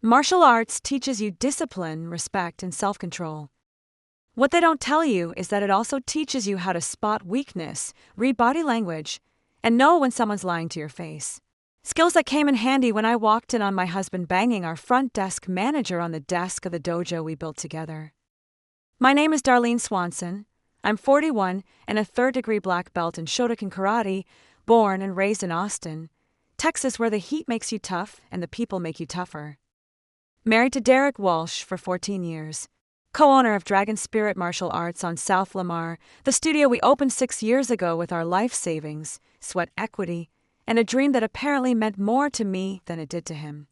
Martial arts teaches you discipline, respect, and self-control. What they don't tell you is that it also teaches you how to spot weakness, read body language, and know when someone's lying to your face. Skills that came in handy when I walked in on my husband banging our front desk manager on the desk of the dojo we built together. My name is Darlene Swanson. I'm 41 and a third-degree black belt in Shotokan karate, born and raised in Austin, Texas, where the heat makes you tough and the people make you tougher. Married to Derick Walsh for 14 years. Co-owner of Dragon Spirit Martial Arts on South Lamar, the studio we opened 6 years ago with our life savings, sweat equity, and a dream that apparently meant more to me than it did to him.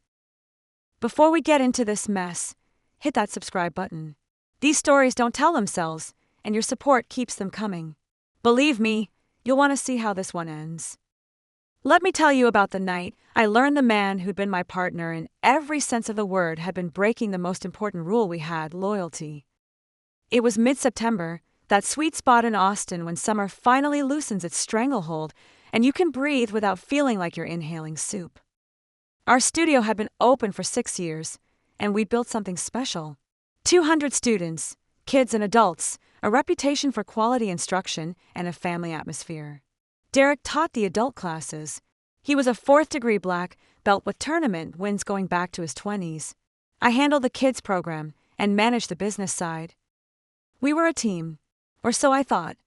Before we get into this mess, hit that subscribe button. These stories don't tell themselves, and your support keeps them coming. Believe me, you'll want to see how this one ends. Let me tell you about the night I learned the man who'd been my partner in every sense of the word had been breaking the most important rule we had, loyalty. It was mid-September, that sweet spot in Austin when summer finally loosens its stranglehold and you can breathe without feeling like you're inhaling soup. Our studio had been open for 6 years, and we'd built something special. 200 students, kids and adults, a reputation for quality instruction, and a family atmosphere. Derick taught the adult classes. He was a 4th-degree black belt with tournament wins going back to his 20s. I handled the kids program and managed the business side. We were a team, or so I thought.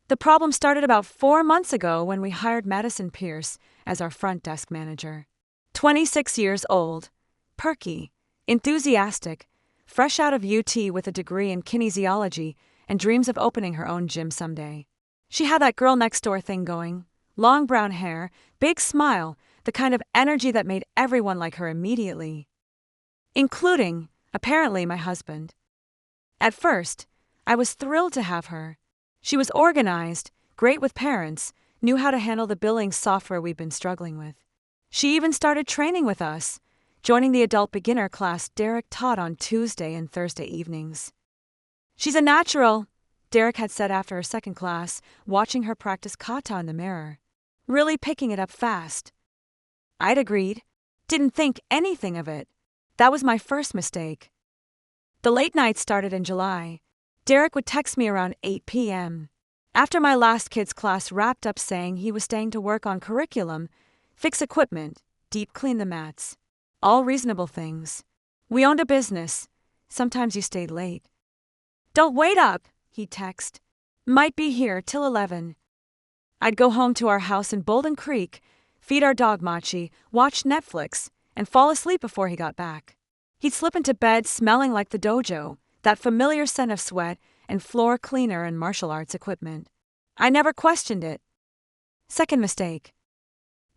The problem started about 4 months ago when we hired Madison Pierce as our front desk manager. 26 years old, perky, enthusiastic, fresh out of UT with a degree in kinesiology and dreams of opening her own gym someday. She had that girl next door thing going, long brown hair, big smile, the kind of energy that made everyone like her immediately. Including, apparently, my husband. At first, I was thrilled to have her. She was organized, great with parents, knew how to handle the billing software we've been struggling with. She even started training with us, joining the adult beginner class Derick taught on Tuesday and Thursday evenings. She's a natural, Derick had said after her second class, watching her practice kata in the mirror. Really picking it up fast. I'd agreed. Didn't think anything of it. That was my first mistake. The late nights started in July. Derick would text me around 8 p.m. after my last kids' class wrapped up saying he was staying to work on curriculum, fix equipment, deep clean the mats. All reasonable things. We owned a business. Sometimes you stayed late. Don't wait up, he'd text. Might be here till 11. I'd go home to our house in Bolden Creek, feed our dog Machi, watch Netflix, and fall asleep before he got back. He'd slip into bed smelling like the dojo, that familiar scent of sweat and floor cleaner and martial arts equipment. I never questioned it. Second mistake.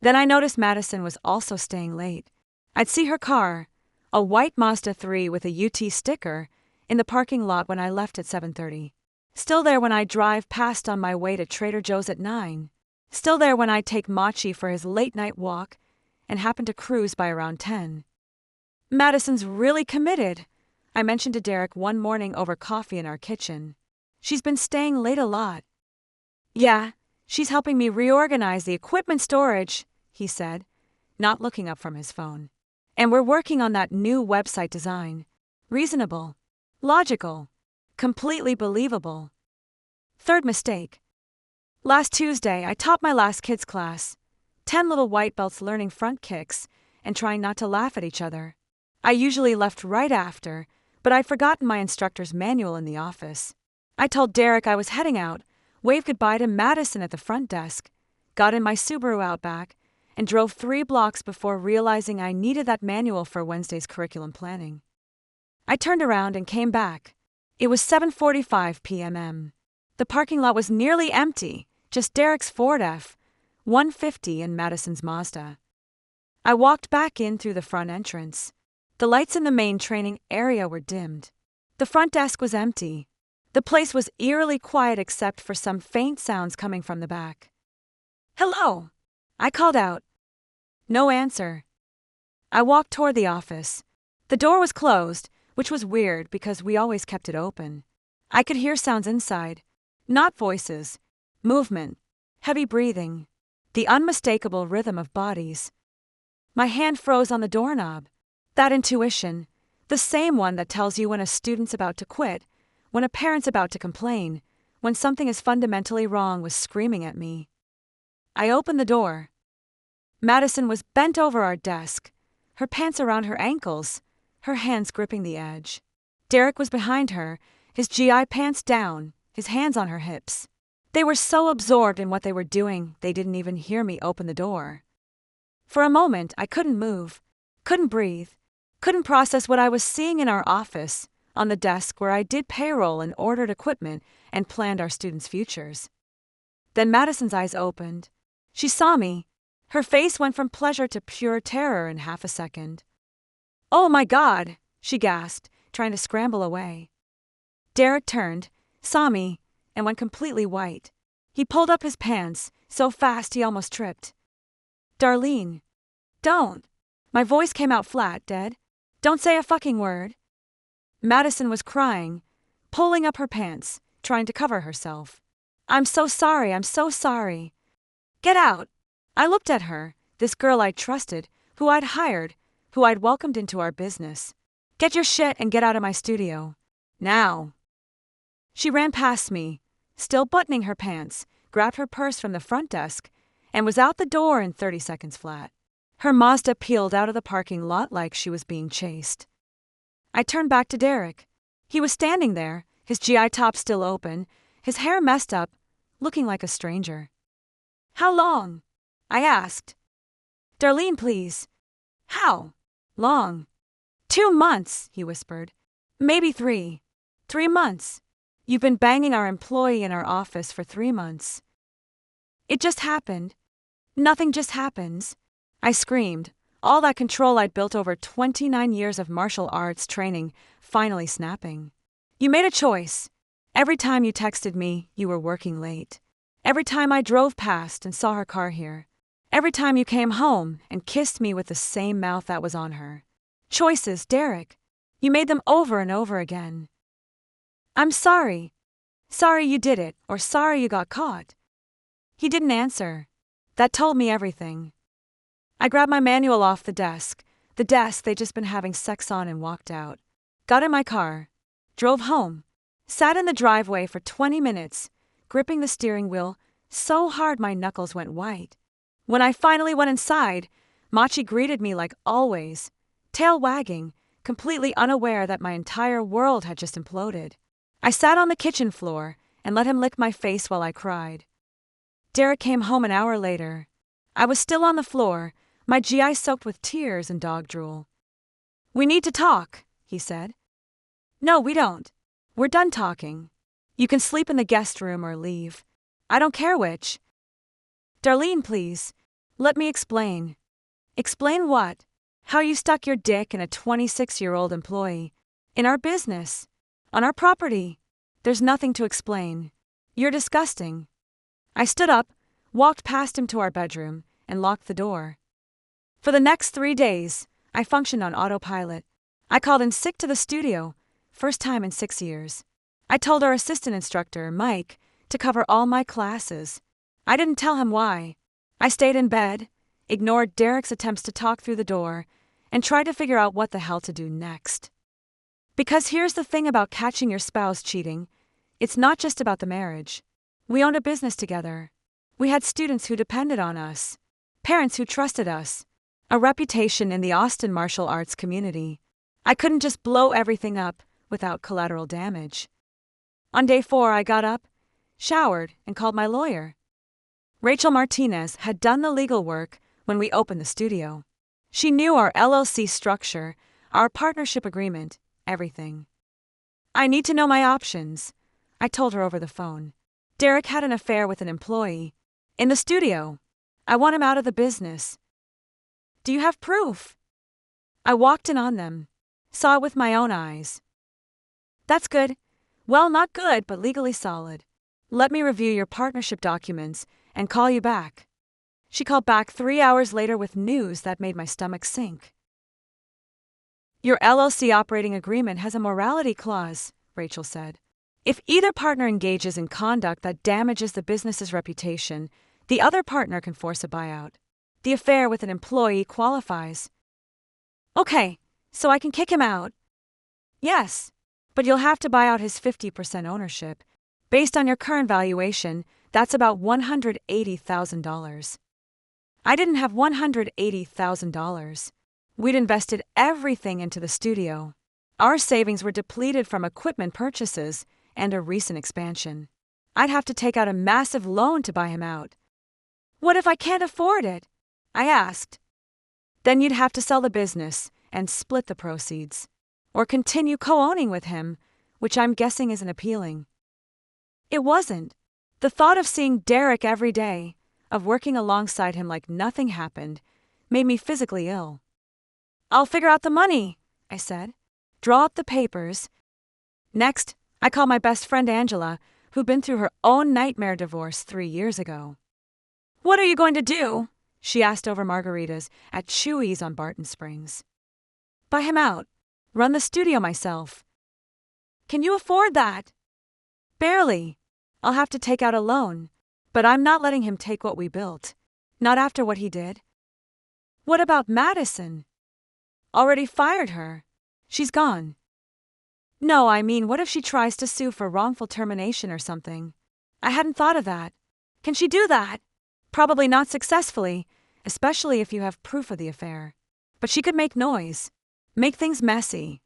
Then I noticed Madison was also staying late. I'd see her car, a white Mazda 3 with a UT sticker, in the parking lot when I left at 7:30. Still there when I drive past on my way to Trader Joe's at 9. Still there when I take Machi for his late-night walk and happen to cruise by around 10. Madison's really committed, I mentioned to Derick one morning over coffee in our kitchen. She's been staying late a lot. Yeah, she's helping me reorganize the equipment storage, he said, not looking up from his phone. And we're working on that new website design. Reasonable. Logical. Completely believable. Third mistake. Last Tuesday, I taught my last kids class. 10 little white belts learning front kicks and trying not to laugh at each other. I usually left right after, but I'd forgotten my instructor's manual in the office. I told Derick I was heading out, waved goodbye to Madison at the front desk, got in my Subaru Outback, and drove 3 blocks before realizing I needed that manual for Wednesday's curriculum planning. I turned around and came back. It was 7:45 p.m. The parking lot was nearly empty, just Derick's Ford F-150 and Madison's Mazda. I walked back in through the front entrance. The lights in the main training area were dimmed. The front desk was empty. The place was eerily quiet except for some faint sounds coming from the back. "Hello," I called out. No answer. I walked toward the office. The door was closed, which was weird because we always kept it open. I could hear sounds inside. Not voices. Movement. Heavy breathing. The unmistakable rhythm of bodies. My hand froze on the doorknob. That intuition, the same one that tells you when a student's about to quit, when a parent's about to complain, when something is fundamentally wrong, was screaming at me. I opened the door. Madison was bent over our desk, her pants around her ankles, her hands gripping the edge. Derick was behind her, his GI pants down, his hands on her hips. They were so absorbed in what they were doing, they didn't even hear me open the door. For a moment, I couldn't move, couldn't breathe, couldn't process what I was seeing in our office, on the desk where I did payroll and ordered equipment and planned our students' futures. Then Madison's eyes opened. She saw me. Her face went from pleasure to pure terror in half a second. "Oh my God," she gasped, trying to scramble away. Derick turned, saw me, and went completely white. He pulled up his pants, so fast he almost tripped. "Darlene, don't." My voice came out flat, dead. "Don't say a fucking word." Madison was crying, pulling up her pants, trying to cover herself. "I'm so sorry, I'm so sorry." "Get out." I looked at her, this girl I'd trusted, who I'd hired, who I'd welcomed into our business. "Get your shit and get out of my studio. Now." She ran past me, still buttoning her pants, grabbed her purse from the front desk, and was out the door in 30 seconds flat. Her Mazda peeled out of the parking lot like she was being chased. I turned back to Derick. He was standing there, his GI top still open, his hair messed up, looking like a stranger. "How long?" I asked. "Darlene, please." "How long?" "2 months," he whispered. "Maybe 3. 3 months. You've been banging our employee in our office for 3 months." "It just happened. Nothing just happens," I screamed, all that control I'd built over 29 years of martial arts training finally snapping. "You made a choice. Every time you texted me, you were working late. Every time I drove past and saw her car here. Every time you came home and kissed me with the same mouth that was on her. Choices, Derick. You made them over and over again." "I'm sorry. Sorry you did it, or sorry you got caught." He didn't answer. That told me everything. I grabbed my manual off the desk they'd just been having sex on, and walked out. Got in my car. Drove home. Sat in the driveway for 20 minutes, gripping the steering wheel so hard my knuckles went white. When I finally went inside, Machi greeted me like always, tail wagging, completely unaware that my entire world had just imploded. I sat on the kitchen floor and let him lick my face while I cried. Derick came home an hour later. I was still on the floor, my GI soaked with tears and dog drool. "We need to talk," he said. "No, we don't. We're done talking. You can sleep in the guest room or leave. I don't care which." "Darlene, please. Let me explain." "Explain what?" "How you stuck your dick in a 26-year-old employee. In our business. On our property. There's nothing to explain. You're disgusting." I stood up, walked past him to our bedroom, and locked the door. For the next 3 days, I functioned on autopilot. I called in sick to the studio, first time in 6 years. I told our assistant instructor, Mike, to cover all my classes. I didn't tell him why. I stayed in bed, ignored Derick's attempts to talk through the door, and tried to figure out what the hell to do next. Because here's the thing about catching your spouse cheating. It's not just about the marriage. We owned a business together. We had students who depended on us, parents who trusted us, a reputation in the Austin martial arts community. I couldn't just blow everything up without collateral damage. On day 4, I got up, showered, and called my lawyer. Rachel Martinez had done the legal work when we opened the studio. She knew our LLC structure, our partnership agreement, everything. "I need to know my options," I told her over the phone. "Derick had an affair with an employee. In the studio. I want him out of the business. Do you have proof?" I walked in on them. Saw it with my own eyes. "That's good. Well, not good, but legally solid. Let me review your partnership documents and call you back." She called back 3 hours later with news that made my stomach sink. "Your LLC operating agreement has a morality clause," Rachel said. "If either partner engages in conduct that damages the business's reputation, the other partner can force a buyout. The affair with an employee qualifies." "Okay, So I can kick him out? Yes, but you'll have to buy out his 50% ownership. Based on your current valuation, that's about $180,000. I didn't have $180,000. We'd invested everything into the studio. Our savings were depleted from equipment purchases and a recent expansion. I'd have to take out a massive loan to buy him out. What if I can't afford it? I asked. Then you'd have to sell the business and split the proceeds. Or continue co-owning with him, which I'm guessing isn't appealing. It wasn't. The thought of seeing Derick every day, of working alongside him like nothing happened, made me physically ill. I'll figure out the money, I said. Draw up the papers. Next, I called my best friend Angela, who'd been through her own nightmare divorce 3 years ago. What are you going to do? She asked over margaritas at Chewy's on Barton Springs. Buy him out. Run the studio myself. Can you afford that? Barely. I'll have to take out a loan, but I'm not letting him take what we built. Not after what he did. What about Madison? Already fired her. She's gone. No, I mean, what if she tries to sue for wrongful termination or something? I hadn't thought of that. Can she do that? Probably not successfully, especially if you have proof of the affair. But she could make noise. Make things messy.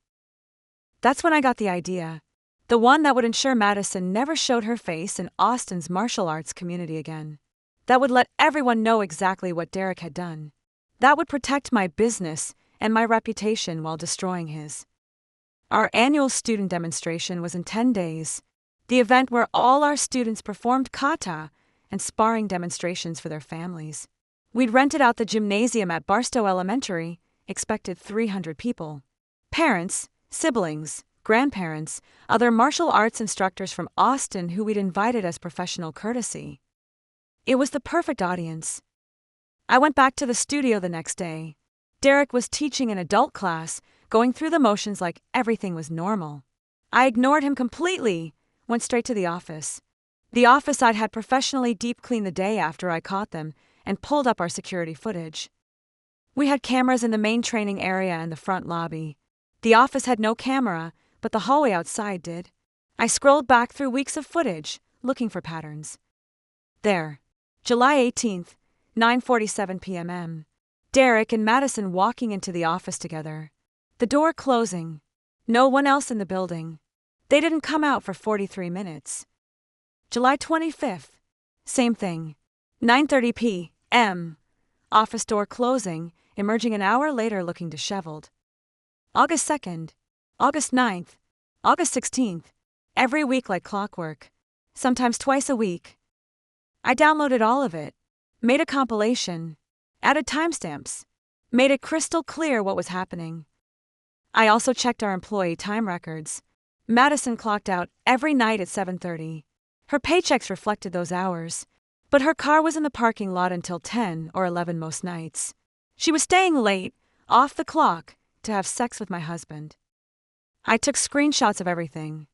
That's when I got the idea. The one that would ensure Madison never showed her face in Austin's martial arts community again. That would let everyone know exactly what Derick had done. That would protect my business and my reputation while destroying his. Our annual student demonstration was in 10 days. The event where all our students performed kata and sparring demonstrations for their families. We'd rented out the gymnasium at Barstow Elementary, expected 300 people. Parents, siblings, grandparents, other martial arts instructors from Austin who we'd invited as professional courtesy. It was the perfect audience. I went back to the studio the next day. Derick was teaching an adult class, going through the motions like everything was normal. I ignored him completely, went straight to the office. The office I'd had professionally deep cleaned the day after I caught them and pulled up our security footage. We had cameras in the main training area and the front lobby. The office had no camera, but the hallway outside did. I scrolled back through weeks of footage, looking for patterns. There, July 18th, 9:47 p.m. Derick and Madison walking into the office together. The door closing. No one else in the building. They didn't come out for 43 minutes. July 25th. Same thing. 9:30 p.m. Office door closing, emerging an hour later looking disheveled. August 2nd. August 9th. August 16th. Every week like clockwork. Sometimes twice a week. I downloaded all of it. Made a compilation. Added timestamps. Made it crystal clear what was happening. I also checked our employee time records. Madison clocked out every night at 7:30. Her paychecks reflected those hours, but her car was in the parking lot until 10 or 11 most nights. She was staying late, off the clock, to have sex with my husband. I took screenshots of everything.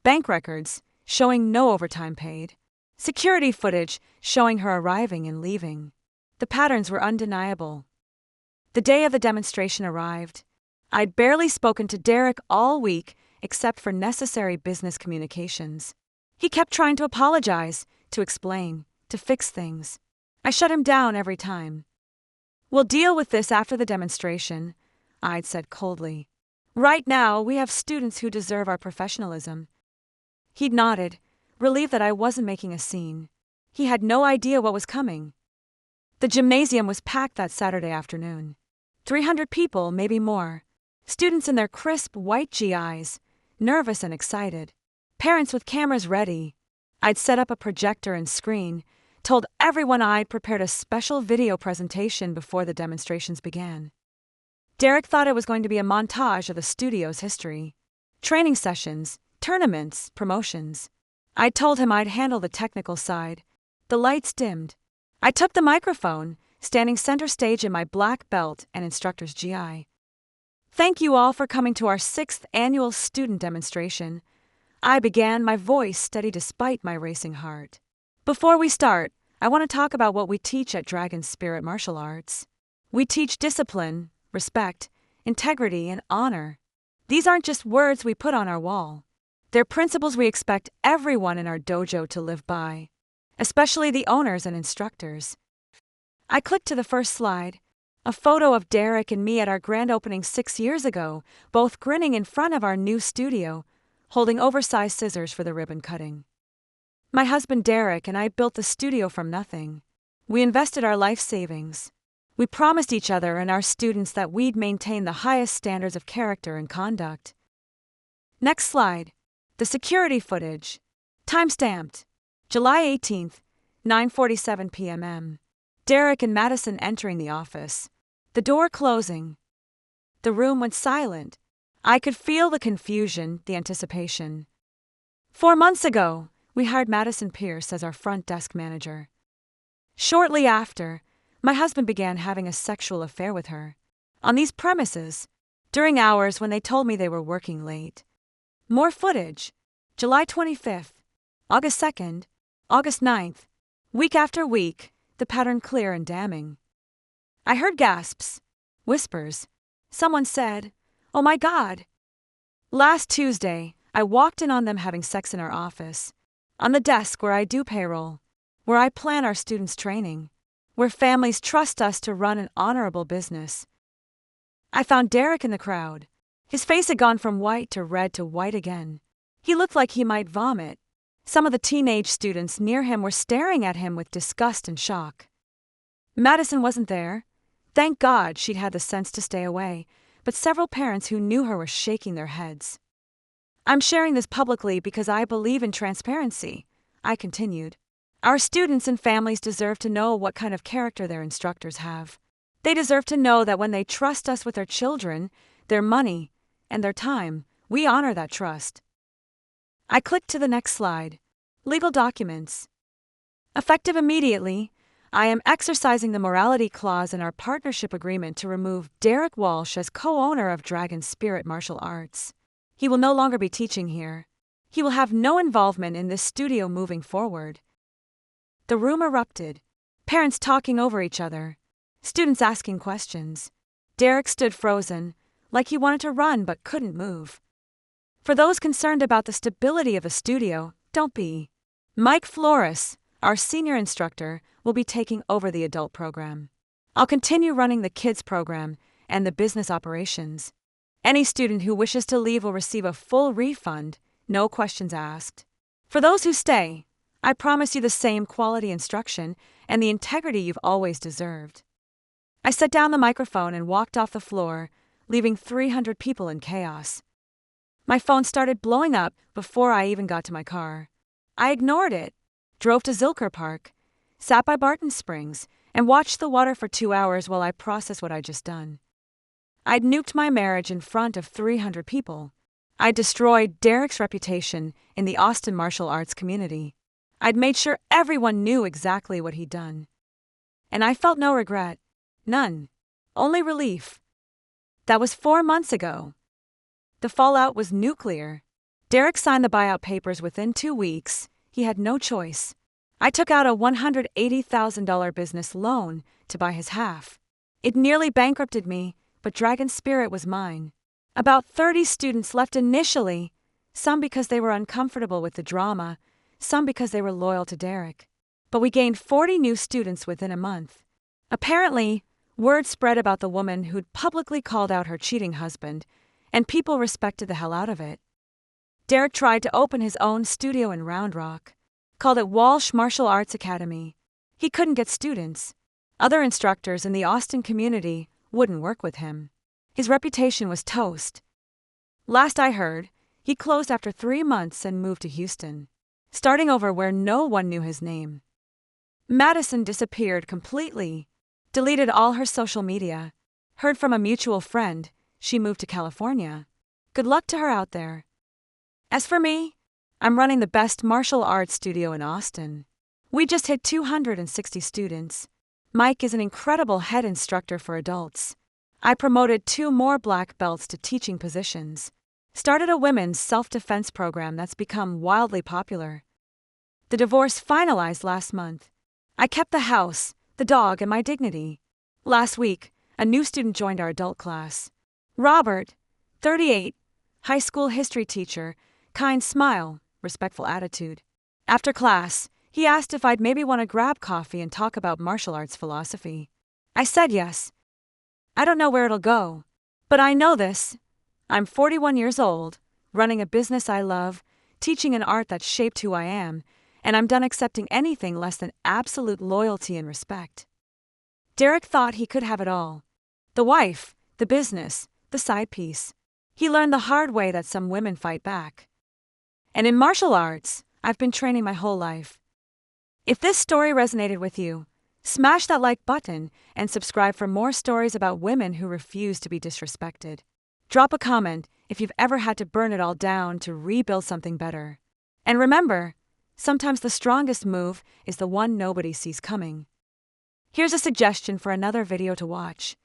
Bank records, showing no overtime paid. Security footage, showing her arriving and leaving. The patterns were undeniable. The day of the demonstration arrived. I'd barely spoken to Derick all week, except for necessary business communications. He kept trying to apologize, to explain, to fix things. I shut him down every time. We'll deal with this after the demonstration, I'd said coldly. Right now, we have students who deserve our professionalism. He'd nodded, relieved that I wasn't making a scene. He had no idea what was coming. The gymnasium was packed that Saturday afternoon. 300 people, maybe more. Students in their crisp white GIs, nervous and excited. Parents with cameras ready. I'd set up a projector and screen, told everyone I'd prepared a special video presentation before the demonstrations began. Derick thought it was going to be a montage of the studio's history. Training sessions, tournaments, promotions. I told him I'd handle the technical side. The lights dimmed. I took the microphone, standing center stage in my black belt and instructor's GI. Thank you all for coming to our 6th annual student demonstration. I began, my voice steady despite my racing heart. Before we start, I want to talk about what we teach at Dragon Spirit Martial Arts. We teach discipline, respect, integrity, and honor. These aren't just words we put on our wall. They're principles we expect everyone in our dojo to live by, especially the owners and instructors. I clicked to the first slide, a photo of Derick and me at our grand opening 6 years ago, both grinning in front of our new studio, holding oversized scissors for the ribbon cutting. My husband Derick and I built the studio from nothing. We invested our life savings. We promised each other and our students that we'd maintain the highest standards of character and conduct. Next slide. The security footage. Timestamped. July 18th, 9:47 p.m. Derick and Madison entering the office. The door closing. The room went silent. I could feel the confusion, the anticipation. 4 months ago, we hired Madison Pierce as our front desk manager. Shortly after, my husband began having a sexual affair with her. On these premises, during hours when they told me they were working late. More footage. July 25th, August 2nd, August 9th. Week after week, the pattern clear and damning. I heard gasps, whispers. Someone said, "Oh my God." Last Tuesday, I walked in on them having sex in our office. On the desk where I do payroll, where I plan our students' training, where families trust us to run an honorable business. I found Derick in the crowd. His face had gone from white to red to white again. He looked like he might vomit. Some of the teenage students near him were staring at him with disgust and shock. Madison wasn't there. Thank God she'd had the sense to stay away, but several parents who knew her were shaking their heads. "I'm sharing this publicly because I believe in transparency," I continued. "Our students and families deserve to know what kind of character their instructors have. They deserve to know that when they trust us with their children, their money, and their time, we honor that trust." I clicked to the next slide. Legal documents. Effective immediately, I am exercising the morality clause in our partnership agreement to remove Derick Walsh as co-owner of Dragon Spirit Martial Arts. He will no longer be teaching here. He will have no involvement in this studio moving forward. The room erupted. Parents talking over each other. Students asking questions. Derick stood frozen, like he wanted to run but couldn't move. For those concerned about the stability of the studio, don't be. Mike Flores, our senior instructor, will be taking over the adult program. I'll continue running the kids program and the business operations. Any student who wishes to leave will receive a full refund, no questions asked. For those who stay, I promise you the same quality instruction and the integrity you've always deserved. I set down the microphone and walked off the floor, leaving 300 people in chaos. My phone started blowing up before I even got to my car. I ignored it, drove to Zilker Park, sat by Barton Springs, and watched the water for 2 hours while I processed what I'd just done. I'd nuked my marriage in front of 300 people. I'd destroyed Derick's reputation in the Austin martial arts community. I'd made sure everyone knew exactly what he'd done. And I felt no regret. None. Only relief. That was 4 months ago. The fallout was nuclear. Derick signed the buyout papers within 2 weeks. He had no choice. I took out a $180,000 business loan to buy his half. It nearly bankrupted me, but Dragon Spirit was mine. About 30 students left initially, some because they were uncomfortable with the drama, some because they were loyal to Derick. But we gained 40 new students within a month. Apparently, word spread about the woman who'd publicly called out her cheating husband, and people respected the hell out of it. Derick tried to open his own studio in Round Rock, called it Walsh Martial Arts Academy. He couldn't get students. Other instructors in the Austin community wouldn't work with him. His reputation was toast. Last I heard, he closed after 3 months and moved to Houston, starting over where no one knew his name. Madison disappeared completely, deleted all her social media, heard from a mutual friend she moved to California. Good luck to her out there. As for me, I'm running the best martial arts studio in Austin. We just hit 260 students. Mike is an incredible head instructor for adults. I promoted 2 more black belts to teaching positions. Started a women's self-defense program that's become wildly popular. The divorce finalized last month. I kept the house, the dog, and my dignity. Last week, a new student joined our adult class. Robert, 38, high school history teacher, kind smile, respectful attitude. After class, he asked if I'd maybe want to grab coffee and talk about martial arts philosophy. I said yes. I don't know where it'll go, but I know this. I'm 41 years old, running a business I love, teaching an art that shaped who I am, and I'm done accepting anything less than absolute loyalty and respect. Derick thought he could have it all. The wife, the business, the side piece. He learned the hard way that some women fight back. And in martial arts, I've been training my whole life. If this story resonated with you, smash that like button and subscribe for more stories about women who refuse to be disrespected. Drop a comment if you've ever had to burn it all down to rebuild something better. And remember, sometimes the strongest move is the one nobody sees coming. Here's a suggestion for another video to watch.